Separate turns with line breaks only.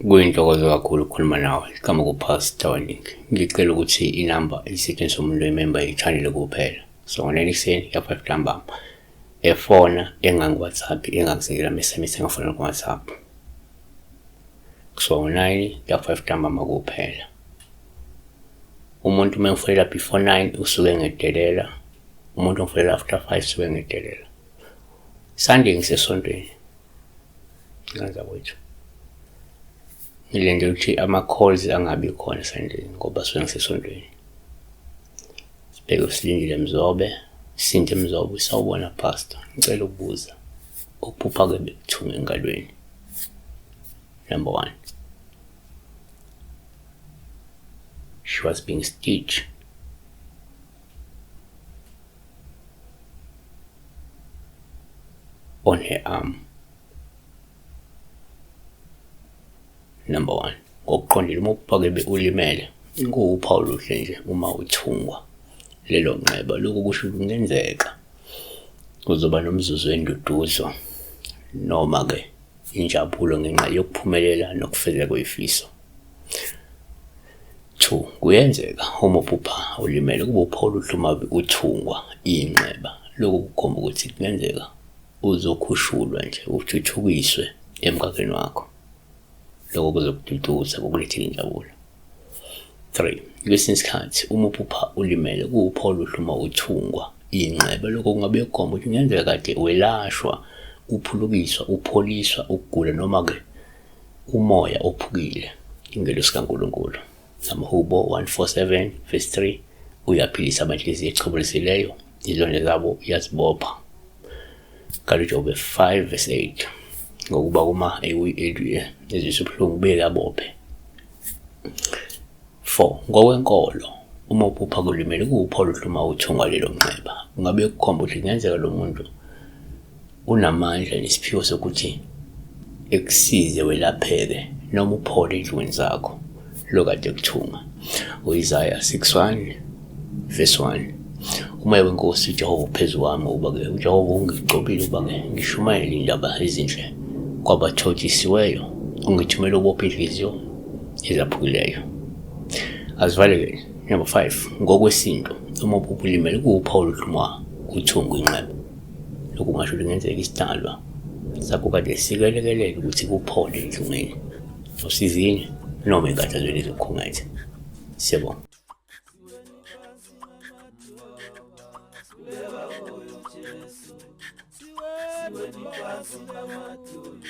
Kuyintokozo kakhulu ukukhuluma nawe. Igama kuPastor Nick. Ngicela ukuthi inamba isetshenziswe umuntu oyimemba yechannel kuphela. So ngo-9 ekuseni ya-5 ntambama. Efona engangi-WhatsApp engangisekela SMS engafona ku-WhatsApp. So 9 ya-5 ntambama kuphela. Umuntu mengifonela before 9 usuke ngedelela. Umuntu ongifonela after 5 usuke ngedelela. Sunday ngisesontweni. Ngenza kwethu. Ngilende ukuthi ama-calls angabi khona Sunday ngoba suke ngisesontweni. Sibheke usilindile Mzobe, Sinde Mzobe, sawubona pastor. Ngicela ukubuza. Ukuphupha ke bekuthunga engalweni. Number 1. She was being stitched. On her arm. Number 1. Ngokuqondile uma uphake ulimele, kuwuphawu oluhle nje uma uthungwa lelo nxeba. Lokho kusho ukuthi kungenzeka kuzoba nomzuzu wenduduzo noma ke injabulo ngenxa yokuphumelela nokufeza kwefiso. 2. Kuyenzeka uma uphupha ulimele kube uphawu oluhle uma uthungwa inxeba. Lokho kukhomba ukuthi kungenzeka uzokhushulwa nje uthuthukiswe emkhakheni wakho. Lokho kuzokududuza kukulethela injabulo. 3. Kwesinye isikhathi uma uphupha ulimele kuwuphawu oluhle uma uthungwa inxeba. Lokho kungabe kukhomba ukuthi kungenzeka kade welashwa, uphulukiswa, upholiswa ukugula noma ke umoya ophukile. Ingelosi kaNkulunkulu. Amahubo 147 verse 3 uyaphilisa abanhliziyo echobelisileyo, izondlo zabo uyazibopha. KaJobe 5 verse 8 ngokuba kuma ezisubuhlungu beke abophe. 4. Ngokwenkolo uma uphupha kulimele kuwuphawu oluhle uma uthungwa lelo nxeba. Kungabe kukhomba ukuthi kungenzeka lo muntu unamandla nesiphiwo sokuthi ekusize welapheke noma uphole endlweni zakho lokade kuthunga. U-Isaiah 6:1 verse 1 umoya wenkosi uJehova uphezu kwami ukuba ke uJehova ungigcobile ukuba ke ngishumayele indaba ezinhle kwabathotshisiweyo, ungithumela ukubopha inhliziyo ezaphukileyo. Asivaleke. Number 5. Ngokwesinto uma uphupha ulimele kuwuphawu oluhle uma uthungwa inxeba. Lokhu kungasho ukuthi kungenzeka isidalwa sakho kade sikelekelela ukuthi kuphole endlungeni, osizini noma enkathazweni zokukhungetha. Siyabonga.
Siweni phansi lamatulu,